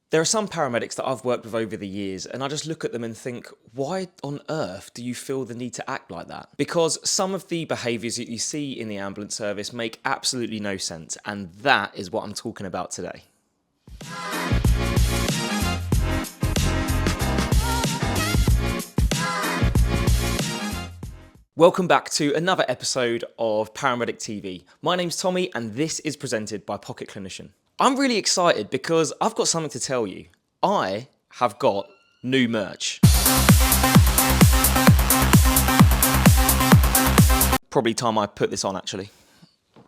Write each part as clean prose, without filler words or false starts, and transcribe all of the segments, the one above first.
There are some paramedics that I've worked with over the years, and I just look at them and think, why on earth do you feel the need to act like that? Because some of the behaviours that you see in the ambulance service make absolutely no sense, and that is what I'm talking about today. Welcome back to another episode of Paramedic TV. My name's Tommy, and this is presented by Pocket Clinician. I'm really excited because I've got something to tell you. I have got new merch. Probably time I put this on, actually.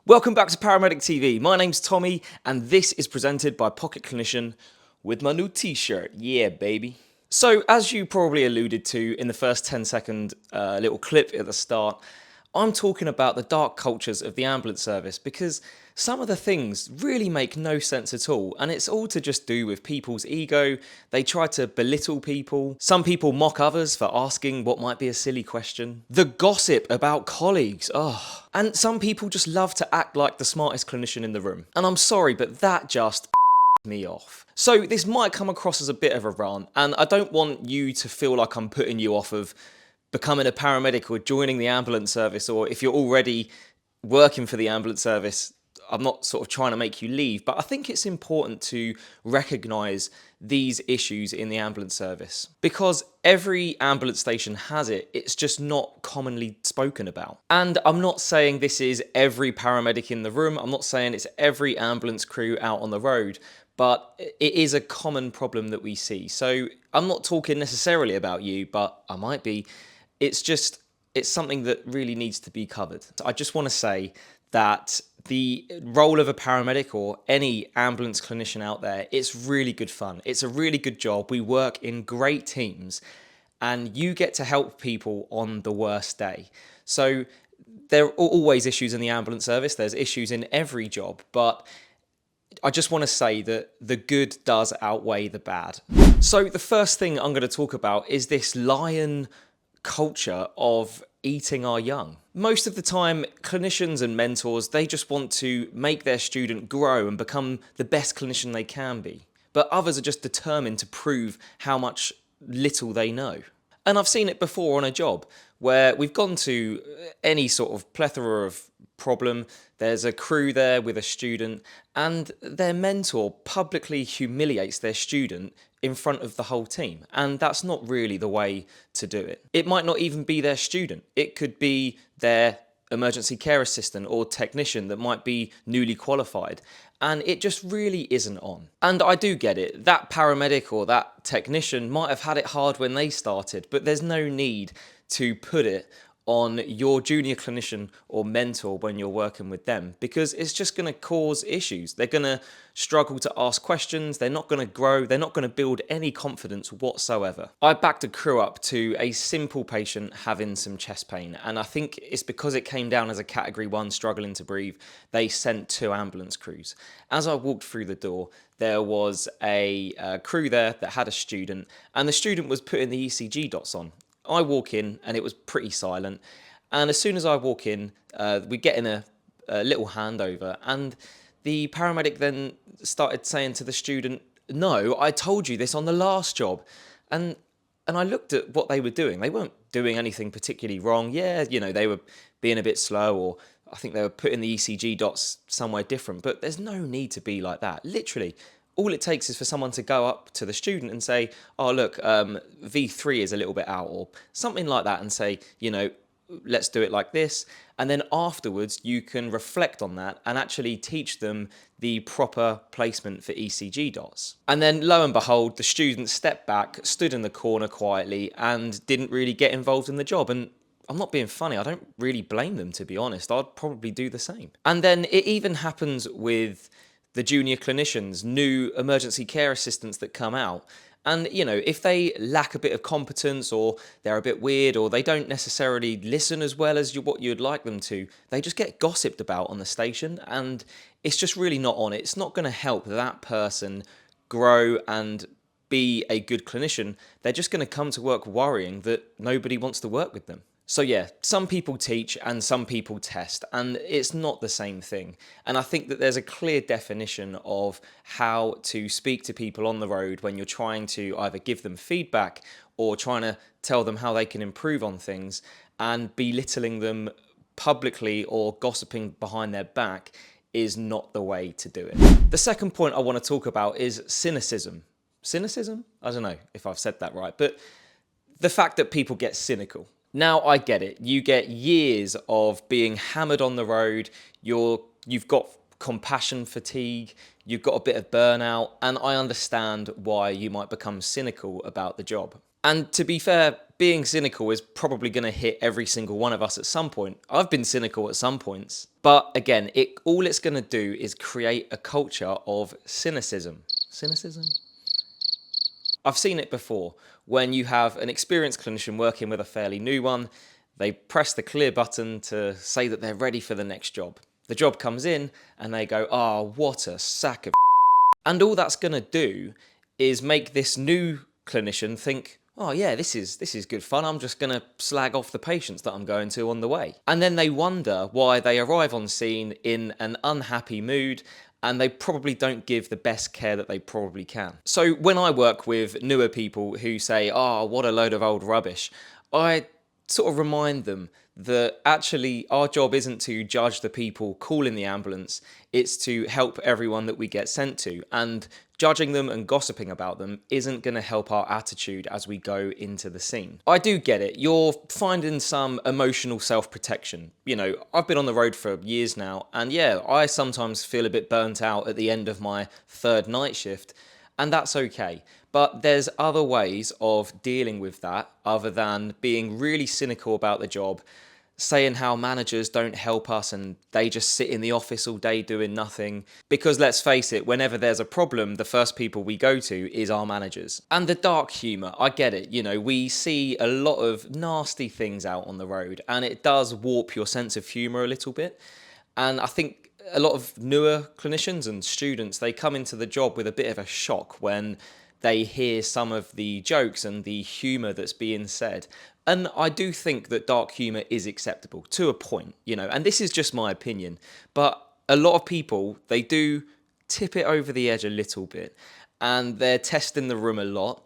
Welcome back to Paramedic TV. My name's Tommy, and this is presented by Pocket Clinician with my new t-shirt. Yeah, baby. So, as you probably alluded to in the first 10-second little clip at the start, I'm talking about the dark cultures of the ambulance service because some of the things really make no sense at all, and it's all to just do with people's ego. They try to belittle people. Some people mock others for asking what might be a silly question. The gossip about colleagues, and some people just love to act like the smartest clinician in the room. And I'm sorry, but that just me off. So this might come across as a bit of a rant, and I don't want you to feel like I'm putting you off of becoming a paramedic or joining the ambulance service, or if you're already working for the ambulance service, I'm not sort of trying to make you leave, but I think it's important to recognise these issues in the ambulance service because every ambulance station has it. It's just not commonly spoken about. And I'm not saying this is every paramedic in the room. I'm not saying it's every ambulance crew out on the road, but it is a common problem that we see. So I'm not talking necessarily about you, but I might be. It's something that really needs to be covered. I just want to say that the role of a paramedic or any ambulance clinician out there, it's really good fun. It's a really good job. We work in great teams and you get to help people on the worst day. So there are always issues in the ambulance service. There's issues in every job, but I just want to say that the good does outweigh the bad. So the first thing I'm going to talk about is this lion culture of eating our young. Most of the time, clinicians and mentors, they just want to make their student grow and become the best clinician they can be. But others are just determined to prove how much little they know. And I've seen it before on a job where we've gone to any sort of plethora of problem. There's a crew there with a student and their mentor publicly humiliates their student in front of the whole team. And that's not really the way to do it. It might not even be their student. It could be their emergency care assistant or technician that might be newly qualified. And it just really isn't on. And I do get it. That paramedic or that technician might have had it hard when they started, but there's no need to put it on your junior clinician or mentor when you're working with them, because it's just going to cause issues. They're going to struggle to ask questions. They're not going to grow. They're not going to build any confidence whatsoever. I backed a crew up to a simple patient having some chest pain, and I think it's because it came down as a category 1 struggling to breathe. They sent 2 ambulance crews. As I walked through the door, there was a crew there that had a student, and the student was putting the ECG dots on. I walk in and it was pretty silent, and as soon as I walk in, we get in a little handover, and the paramedic then started saying to the student, "No, I told you this on the last job." And I looked at what they were doing. They weren't doing anything particularly wrong. Yeah, they were being a bit slow, or I think they were putting the ECG dots somewhere different, but there's no need to be like that. Literally, all it takes is for someone to go up to the student and say, "Oh, look, V3 is a little bit out," or something like that, and say, let's do it like this. And then afterwards, you can reflect on that and actually teach them the proper placement for ECG dots. And then lo and behold, the student stepped back, stood in the corner quietly, and didn't really get involved in the job. And I'm not being funny. I don't really blame them, to be honest. I'd probably do the same. And then it even happens with the junior clinicians, new emergency care assistants that come out. And, if they lack a bit of competence, or they're a bit weird, or they don't necessarily listen as well as what you'd like them to, they just get gossiped about on the station, and it's just really not on. It's not going to help that person grow and be a good clinician. They're just going to come to work worrying that nobody wants to work with them. So yeah, some people teach and some people test, and it's not the same thing. And I think that there's a clear definition of how to speak to people on the road when you're trying to either give them feedback or trying to tell them how they can improve on things, and belittling them publicly or gossiping behind their back is not the way to do it. The second point I want to talk about is cynicism. Cynicism? I don't know if I've said that right, but the fact that people get cynical. Now, I get it. You get years of being hammered on the road. You've got compassion fatigue. You've got a bit of burnout. And I understand why you might become cynical about the job. And to be fair, being cynical is probably going to hit every single one of us at some point. I've been cynical at some points. But again, all it's going to do is create a culture of cynicism. Cynicism? I've seen it before. When you have an experienced clinician working with a fairly new one, they press the clear button to say that they're ready for the next job. The job comes in and they go, "Oh, what a sack of And all that's going to do is make this new clinician think, "Oh yeah, this is good fun. I'm just going to slag off the patients that I'm going to on the way." And then they wonder why they arrive on scene in an unhappy mood, and they probably don't give the best care that they probably can. So when I work with newer people who say, "Oh, what a load of old rubbish," I sort of remind them that actually our job isn't to judge the people calling the ambulance, it's to help everyone that we get sent to. And judging them and gossiping about them isn't going to help our attitude as we go into the scene. I do get it. You're finding some emotional self-protection. You know, I've been on the road for years now, and yeah, I sometimes feel a bit burnt out at the end of my third night shift, and that's okay. But there's other ways of dealing with that other than being really cynical about the job, saying how managers don't help us and they just sit in the office all day doing nothing. Because let's face it, whenever there's a problem, the first people we go to is our managers. And the dark humour, I get it. You know, we see a lot of nasty things out on the road, and it does warp your sense of humour a little bit. And I think a lot of newer clinicians and students, they come into the job with a bit of a shock when they hear some of the jokes and the humour that's being said. And I do think that dark humour is acceptable to a point, you know, and this is just my opinion. But a lot of people, they do tip it over the edge a little bit, and they're testing the room a lot.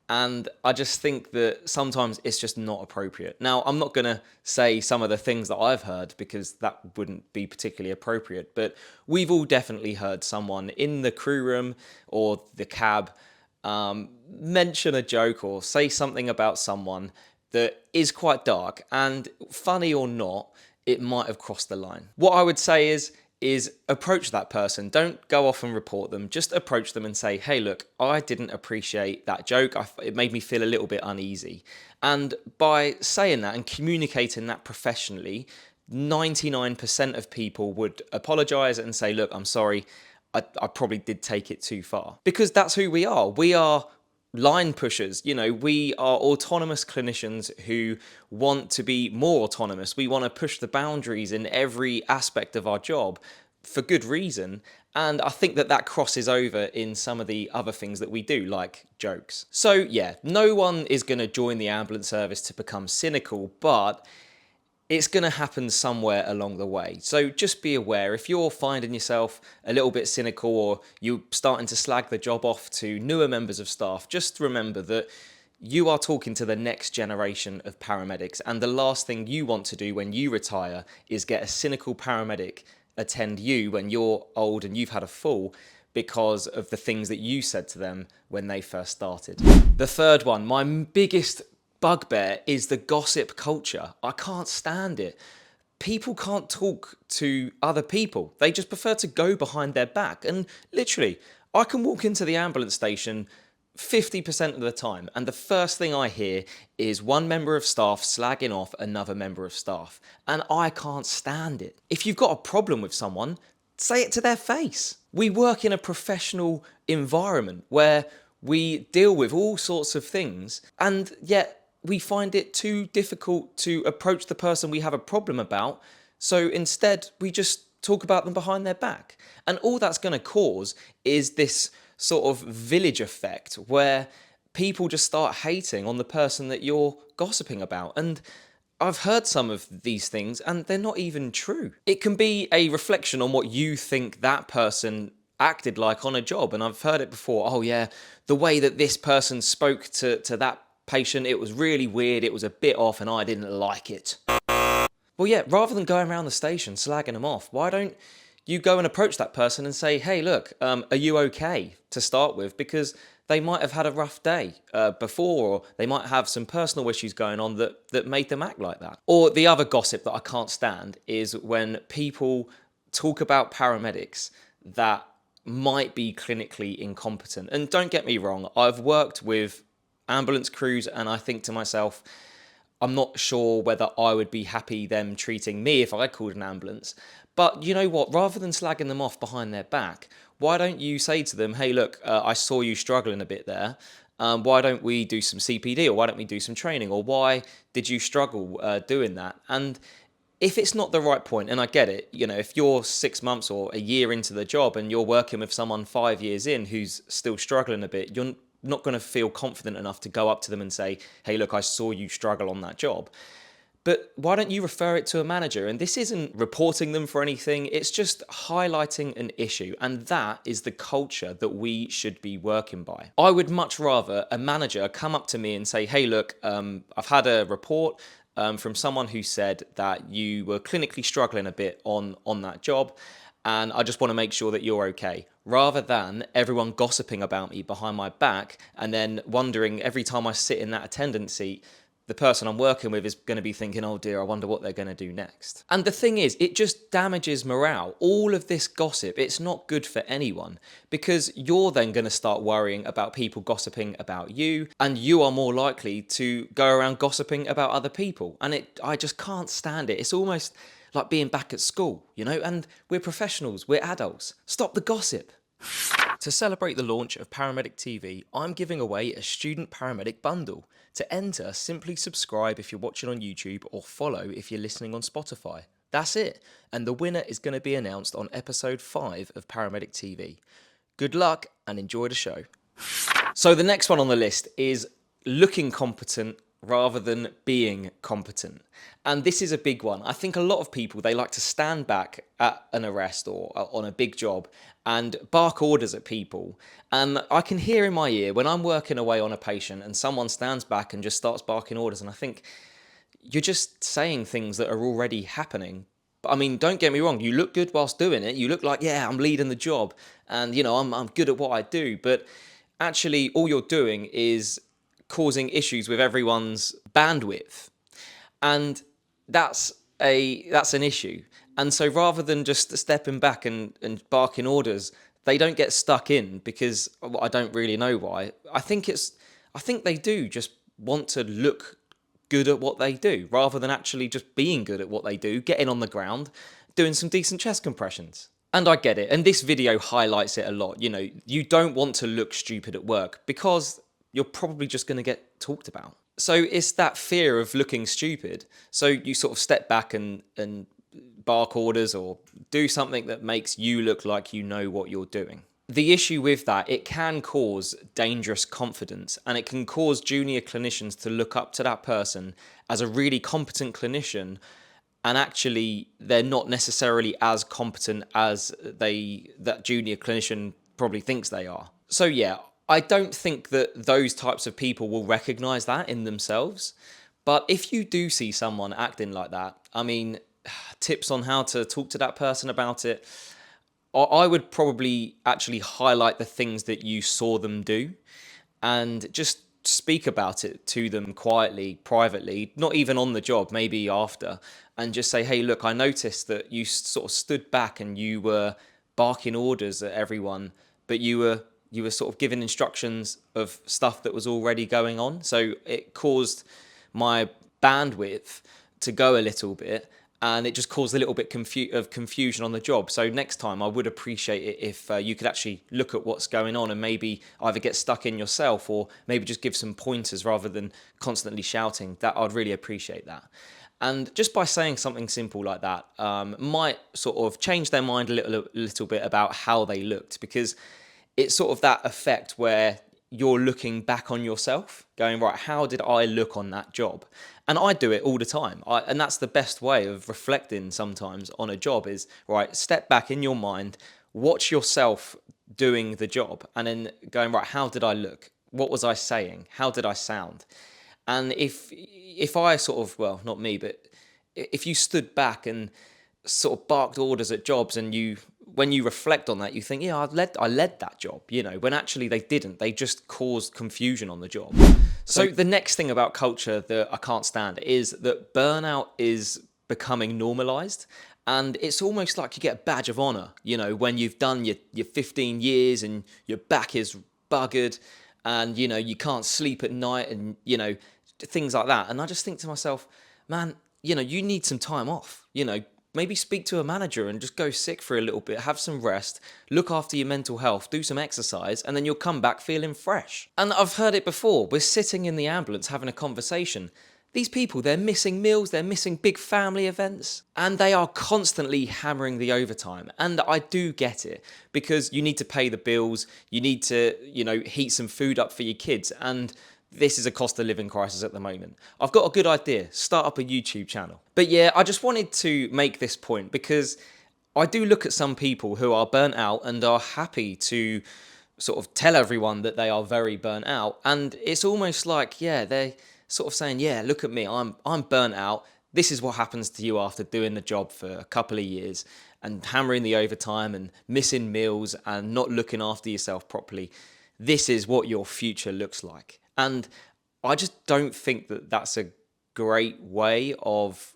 And I just think that sometimes it's just not appropriate. Now, I'm not going to say some of the things that I've heard because that wouldn't be particularly appropriate. But we've all definitely heard someone in the crew room or the cab mention a joke or say something about someone that is quite dark, and funny or not, it might have crossed the line. What I would say is approach that person. Don't go off and report them. Just approach them and say, "Hey, look, I didn't appreciate that joke. It made me feel a little bit uneasy." And by saying that and communicating that professionally, 99% of people would apologise and say, "Look, I'm sorry. I probably did take it too far." Because that's who we are. We are line pushers. You know, we are autonomous clinicians who want to be more autonomous. We want to push the boundaries in every aspect of our job for good reason. And I think that crosses over in some of the other things that we do, like jokes. So yeah, no one is going to join the ambulance service to become cynical, but it's going to happen somewhere along the way. So just be aware, if you're finding yourself a little bit cynical or you're starting to slag the job off to newer members of staff, just remember that you are talking to the next generation of paramedics, and the last thing you want to do when you retire is get a cynical paramedic attend you when you're old and you've had a fall because of the things that you said to them when they first started. The third one, my biggest bugbear, is the gossip culture. I can't stand it. People can't talk to other people. They just prefer to go behind their back. And literally, I can walk into the ambulance station 50% of the time, and the first thing I hear is one member of staff slagging off another member of staff. And I can't stand it. If you've got a problem with someone, say it to their face. We work in a professional environment where we deal with all sorts of things, and yet we find it too difficult to approach the person we have a problem about. So instead, we just talk about them behind their back. And all that's going to cause is this sort of village effect where people just start hating on the person that you're gossiping about. And I've heard some of these things and they're not even true. It can be a reflection on what you think that person acted like on a job. And I've heard it before. Oh yeah, the way that this person spoke to that patient, it was really weird. It was a bit off and I didn't like it. Well, yeah, rather than going around the station slagging them off, why don't you go and approach that person and say, hey, look, are you okay to start with? Because they might have had a rough day before, or they might have some personal issues going on that made them act like that. Or the other gossip that I can't stand is when people talk about paramedics that might be clinically incompetent. And don't get me wrong, I've worked with ambulance crews and I think to myself, I'm not sure whether I would be happy them treating me if I called an ambulance. But you know what? Rather than slagging them off behind their back, why don't you say to them, hey, look, I saw you struggling a bit there. Why don't we do some CPD, or why don't we do some training, or why did you struggle doing that? And if it's not the right point, and I get it, you know, if you're 6 months or a year into the job and you're working with someone 5 years in who's still struggling a bit, you're not going to feel confident enough to go up to them and say, hey, look, I saw you struggle on that job. But why don't you refer it to a manager? And this isn't reporting them for anything. It's just highlighting an issue. And that is the culture that we should be working by. I would much rather a manager come up to me and say, hey, look, I've had a report from someone who said that you were clinically struggling a bit on that job. And I just want to make sure that you're okay. Rather than everyone gossiping about me behind my back and then wondering every time I sit in that attendance seat, the person I'm working with is going to be thinking, oh dear, I wonder what they're going to do next. And the thing is, it just damages morale. All of this gossip, it's not good for anyone, because you're then going to start worrying about people gossiping about you, and you are more likely to go around gossiping about other people. And I just can't stand it. It's almost like being back at school, you know, and we're professionals, we're adults. Stop the gossip. To celebrate the launch of Paramedic TV, I'm giving away a student paramedic bundle. To enter, simply subscribe if you're watching on YouTube, or follow if you're listening on Spotify. That's it, and the winner is going to be announced on episode 5 of Paramedic TV. Good luck and enjoy the show. So the next one on the list is looking competent rather than being competent. And this is a big one. I think a lot of people, they like to stand back at an arrest or on a big job and bark orders at people. And I can hear in my ear when I'm working away on a patient and someone stands back and just starts barking orders, and I think, you're just saying things that are already happening. I mean, don't get me wrong, you look good whilst doing it. You look like, yeah, I'm leading the job and, you know, I'm good at what I do. But actually, all you're doing is causing issues with everyone's bandwidth. And that's an issue. And so rather than just stepping back and barking orders, they don't get stuck in, because I don't really know why. I think they do just want to look good at what they do, rather than actually just being good at what they do, getting on the ground, doing some decent chest compressions. And I get it, and this video highlights it a lot. You know, you don't want to look stupid at work, because you're probably just going to get talked about. So it's that fear of looking stupid. So you sort of step back and bark orders, or do something that makes you look like you know what you're doing. The issue with that, it can cause dangerous confidence, and it can cause junior clinicians to look up to that person as a really competent clinician, and actually they're not necessarily as competent as that junior clinician probably thinks they are. So yeah, I don't think that those types of people will recognize that in themselves. But if you do see someone acting like that, I mean, tips on how to talk to that person about it, I would probably actually highlight the things that you saw them do and just speak about it to them quietly, privately, not even on the job, maybe after, and just say, hey, look, I noticed that you sort of stood back and you were barking orders at everyone, but you were sort of giving instructions of stuff that was already going on. So it caused my bandwidth to go a little bit, and it just caused a little bit of confusion on the job. So next time, I would appreciate it if you could actually look at what's going on and maybe either get stuck in yourself, or maybe just give some pointers rather than constantly shouting. That I'd really appreciate that. And just by saying something simple like that might sort of change their mind a little bit about how they looked, because it's sort of that effect where you're looking back on yourself, going, right, how did I look on that job? And I do it all the time. And that's the best way of reflecting sometimes on a job is, right, step back in your mind, watch yourself doing the job, and then going, right, how did I look? What was I saying? How did I sound? And if I sort of, well, not me, but if you stood back and sort of barked orders at jobs, and when you reflect on that, you think, yeah, I led that job, when actually they didn't. They just caused confusion on the job. So the next thing about culture that I can't stand is that burnout is becoming normalized. And it's almost like you get a badge of honor, when you've done your 15 years and your back is buggered and, you can't sleep at night and, things like that. And I just think to myself, man, you need some time off, maybe speak to a manager and just go sick for a little bit, have some rest, look after your mental health, do some exercise, and then you'll come back feeling fresh. And I've heard it before. We're sitting in the ambulance having a conversation. These people, they're missing meals, they're missing big family events, and they are constantly hammering the overtime. And I do get it, because you need to pay the bills, you need to, heat some food up for your kids, and this is a cost of living crisis at the moment. I've got a good idea, start up a YouTube channel. But yeah, I just wanted to make this point because I do look at some people who are burnt out and are happy to sort of tell everyone that they are very burnt out. And it's almost like, yeah, they're sort of saying, yeah, look at me, I'm burnt out. This is what happens to you after doing the job for a couple of years and hammering the overtime and missing meals and not looking after yourself properly. This is what your future looks like. And I just don't think that that's a great way of,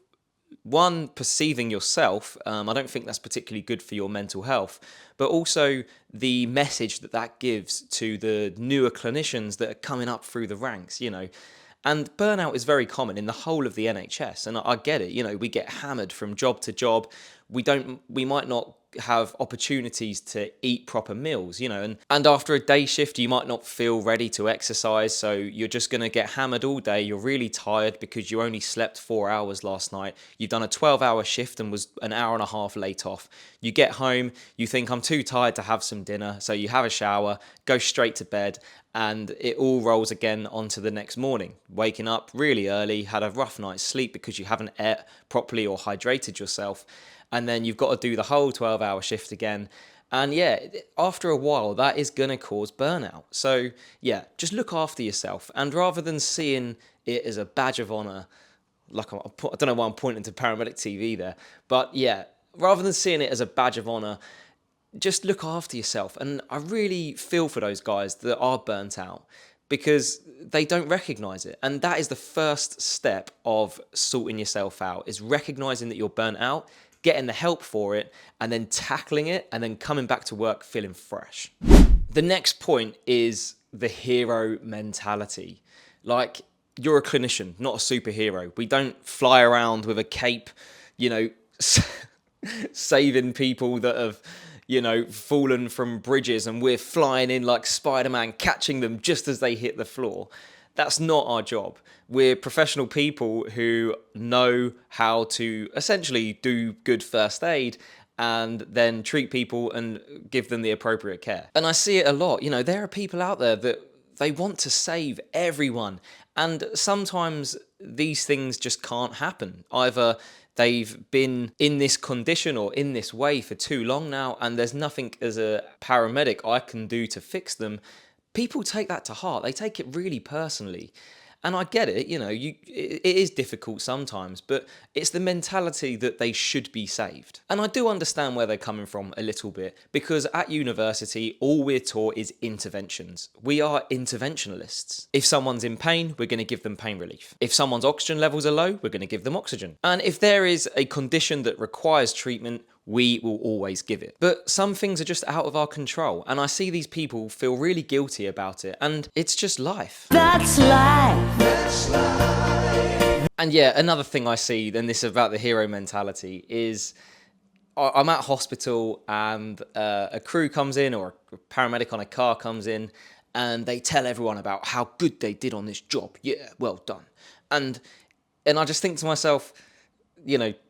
one, perceiving yourself. I don't think that's particularly good for your mental health, but also the message that gives to the newer clinicians that are coming up through the ranks, And burnout is very common in the whole of the NHS, and I get it. We get hammered from job to job. We might not have opportunities to eat proper meals, and after a day shift, you might not feel ready to exercise, so you're just going to get hammered all day. You're really tired because you only slept 4 hours last night. You've done a 12-hour shift and was an hour and a half late off. You get home, you think, I'm too tired to have some dinner, so you have a shower, go straight to bed, and it all rolls again onto the next morning. Waking up really early, had a rough night's sleep because you haven't ate properly or hydrated yourself, and then you've got to do the whole 12-hour shift again. And yeah, after a while, that is going to cause burnout. So yeah, just look after yourself. And rather than seeing it as a badge of honor, like I don't know why I'm pointing to Paramedic TV there, but yeah, rather than seeing it as a badge of honor, just look after yourself. And I really feel for those guys that are burnt out because they don't recognize it. And that is the first step of sorting yourself out, is recognizing that you're burnt out, getting the help for it, and then tackling it, and then coming back to work feeling fresh. The next point is the hero mentality. Like, you're a clinician, not a superhero. We don't fly around with a cape, saving people that have, fallen from bridges, and we're flying in like Spider-Man, catching them just as they hit the floor. That's not our job. We're professional people who know how to essentially do good first aid and then treat people and give them the appropriate care. And I see it a lot. There are people out there that they want to save everyone. And sometimes these things just can't happen. Either they've been in this condition or in this way for too long now, and there's nothing as a paramedic I can do to fix them. People take that to heart. They take it really personally. And I get it, it is difficult sometimes, but it's the mentality that they should be saved. And I do understand where they're coming from a little bit, because at university, all we're taught is interventions. We are interventionalists. If someone's in pain, we're going to give them pain relief. If someone's oxygen levels are low, we're going to give them oxygen. And if there is a condition that requires treatment, we will always give it. But some things are just out of our control, and I see these people feel really guilty about it, and it's just life. That's life. That's life. And yeah, another thing I see, and this is about the hero mentality, is I'm at hospital and a crew comes in, or a paramedic on a car comes in, and they tell everyone about how good they did on this job. Yeah, well done. And I just think to myself,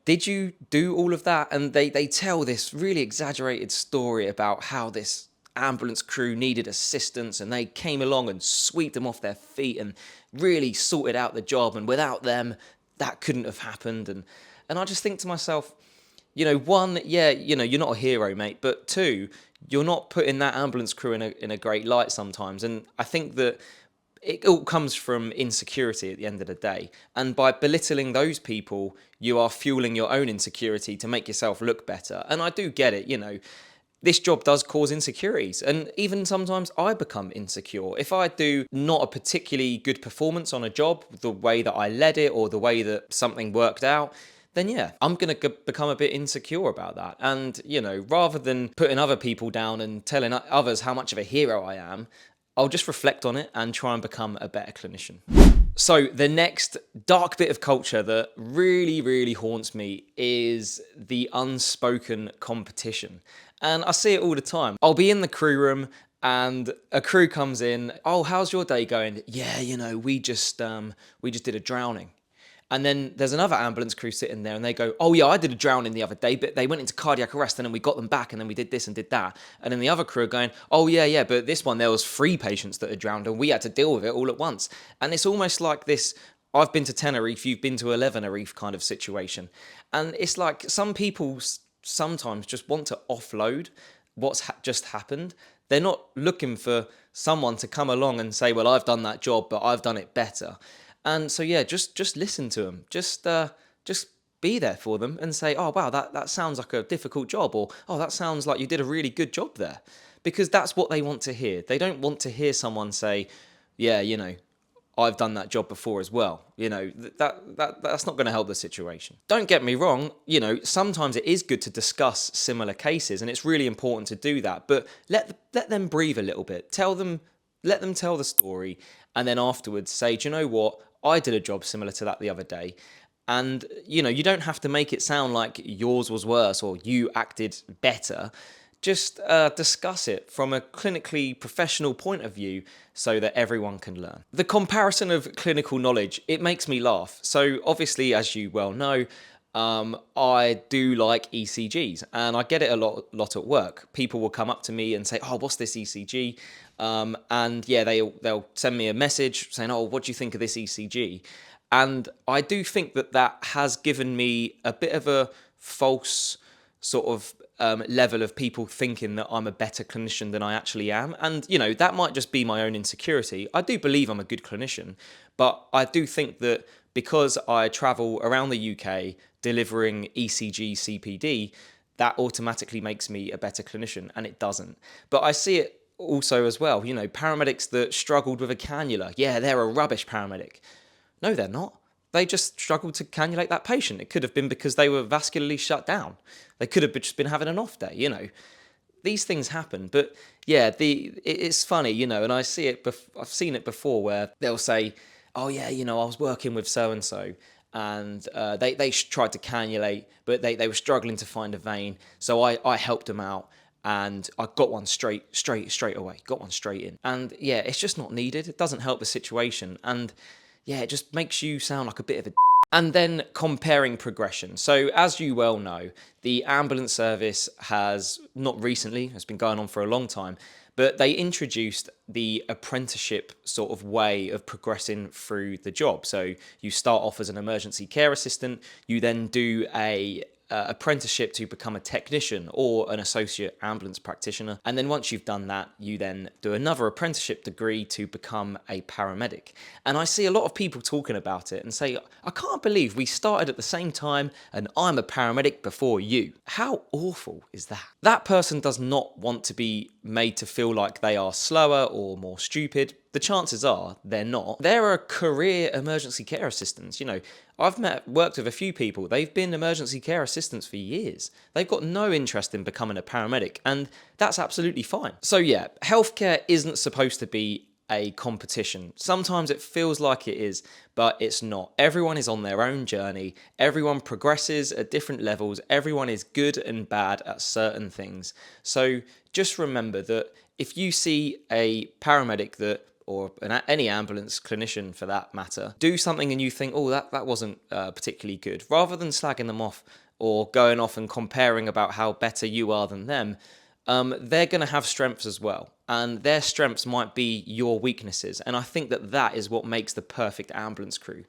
did you do all of that? And they tell this really exaggerated story about how this ambulance crew needed assistance and they came along and swept them off their feet and really sorted out the job, and without them, that couldn't have happened. And I just think to myself, one, yeah, you're not a hero, mate, but two, you're not putting that ambulance crew in a great light sometimes. And I think that it all comes from insecurity at the end of the day. And by belittling those people, you are fueling your own insecurity to make yourself look better. And I do get it, this job does cause insecurities. And even sometimes I become insecure. If I do not a particularly good performance on a job, the way that I led it or the way that something worked out, then yeah, I'm going to become a bit insecure about that. And, rather than putting other people down and telling others how much of a hero I am, I'll just reflect on it and try and become a better clinician. So the next dark bit of culture that really, really haunts me is the unspoken competition. And I see it all the time. I'll be in the crew room and a crew comes in. Oh, how's your day going? Yeah, we just did a drowning. And then there's another ambulance crew sitting there and they go, oh yeah, I did a drowning the other day, but they went into cardiac arrest and then we got them back and then we did this and did that. And then the other crew are going, oh yeah, but this one, there was 3 patients that had drowned and we had to deal with it all at once. And it's almost like this, I've been to Tenerife, you've been to 11erife kind of situation. And it's like some people sometimes just want to offload what's just happened. They're not looking for someone to come along and say, well, I've done that job, but I've done it better. And so, yeah, just listen to them. Just be there for them and say, oh, wow, that sounds like a difficult job. Or, oh, that sounds like you did a really good job there. Because that's what they want to hear. They don't want to hear someone say, yeah, I've done that job before as well. That's not going to help the situation. Don't get me wrong. Sometimes it is good to discuss similar cases and it's really important to do that. But let them breathe a little bit. Let them tell the story. And then afterwards say, do you know what? I did a job similar to that the other day. And, you don't have to make it sound like yours was worse or you acted better. Just discuss it from a clinically professional point of view so that everyone can learn. The comparison of clinical knowledge, it makes me laugh. So obviously, as you well know, I do like ECGs and I get it a lot at work. People will come up to me and say, oh, what's this ECG? And yeah, they'll send me a message saying, oh, what do you think of this ECG? And I do think that has given me a bit of a false sort of level of people thinking that I'm a better clinician than I actually am. And, that might just be my own insecurity. I do believe I'm a good clinician, but I do think that because I travel around the UK delivering ECG CPD, that automatically makes me a better clinician, and it doesn't. But I see it also as well, paramedics that struggled with a cannula. Yeah, they're a rubbish paramedic. No, they're not. They just struggled to cannulate that patient. It could have been because they were vascularly shut down. They could have just been having an off day, These things happen. But yeah, it's funny, and I see it, I've seen it before where they'll say, oh yeah, I was working with so-and-so and they tried to cannulate, but they were struggling to find a vein. So I helped them out and I got one straight away, got one straight in. And yeah, it's just not needed. It doesn't help the situation. And yeah, it just makes you sound like a bit of a And then comparing progression. So as you well know, the ambulance service has, not recently, it's been going on for a long time, but they introduced the apprenticeship sort of way of progressing through the job. So you start off as an emergency care assistant, you then do a apprenticeship to become a technician or an associate ambulance practitioner. And then once you've done that, you then do another apprenticeship degree to become a paramedic. And I see a lot of people talking about it and say, I can't believe we started at the same time and I'm a paramedic before you. How awful is that? That person does not want to be made to feel like they are slower or more stupid. The chances are they're not. They're a career emergency care assistants. I've worked with a few people. They've been emergency care assistants for years. They've got no interest in becoming a paramedic, and that's absolutely fine. So yeah, healthcare isn't supposed to be a competition. Sometimes it feels like it is, but it's not. Everyone is on their own journey. Everyone progresses at different levels. Everyone is good and bad at certain things. So just remember that if you see a paramedic or any ambulance clinician for that matter, do something and you think, oh, that wasn't particularly good, rather than slagging them off or going off and comparing about how better you are than them, they're going to have strengths as well. And their strengths might be your weaknesses. And I think that that is what makes the perfect ambulance crew.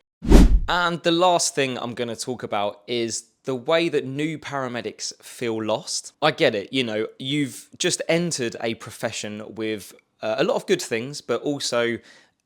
And the last thing I'm going to talk about is the way that new paramedics feel lost. I get it, you've just entered a profession with a lot of good things, but also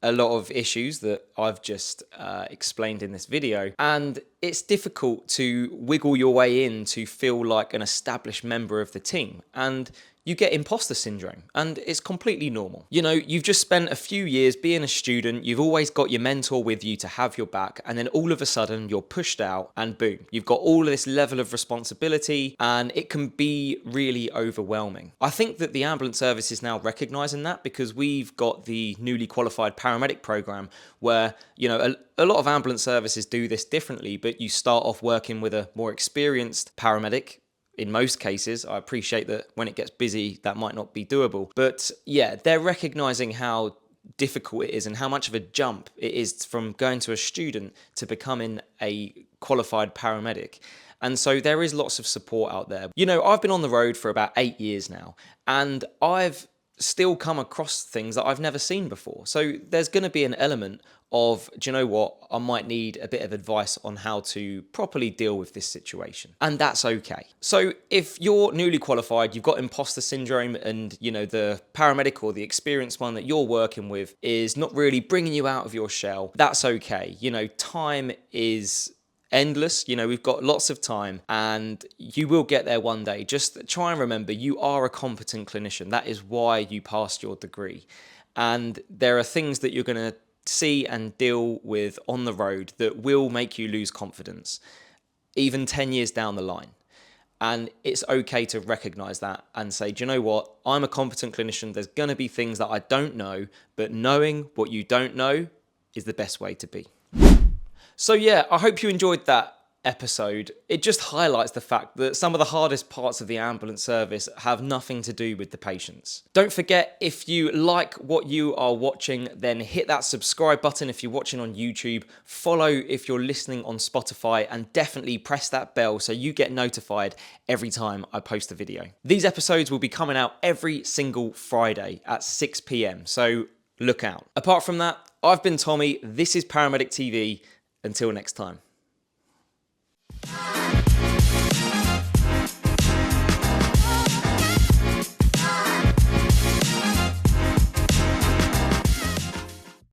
a lot of issues that I've just explained in this video. And it's difficult to wiggle your way in to feel like an established member of the team. And you get imposter syndrome, and it's completely normal. You've just spent a few years being a student, you've always got your mentor with you to have your back, and then all of a sudden you're pushed out and boom, you've got all of this level of responsibility, and it can be really overwhelming. I think that the ambulance service is now recognizing that, because we've got the newly qualified paramedic program where, a lot of ambulance services do this differently, but you start off working with a more experienced paramedic. In most cases, I appreciate that when it gets busy, that might not be doable. But yeah, they're recognizing how difficult it is and how much of a jump it is from going to a student to becoming a qualified paramedic. And so there is lots of support out there. I've been on the road for about 8 years now, and I've still come across things that I've never seen before. So there's going to be an element of, do you know what, I might need a bit of advice on how to properly deal with this situation. And that's okay. So if you're newly qualified, you've got imposter syndrome, and the paramedic or the experienced one that you're working with is not really bringing you out of your shell, that's okay. Time is endless. We've got lots of time, and you will get there one day. Just try and remember, you are a competent clinician. That is why you passed your degree. And there are things that you're going to see and deal with on the road that will make you lose confidence, even 10 years down the line. And it's okay to recognize that and say, do you know what? I'm a competent clinician. There's going to be things that I don't know, but knowing what you don't know is the best way to be. So yeah, I hope you enjoyed that episode. It just highlights the fact that some of the hardest parts of the ambulance service have nothing to do with the patients. Don't forget, if you like what you are watching, then hit that subscribe button if you're watching on YouTube, follow if you're listening on Spotify, and definitely press that bell so you get notified every time I post a video. These episodes will be coming out every single Friday at 6 p.m, so look out. Apart from that, I've been Tommy, this is Paramedic TV. Until next time.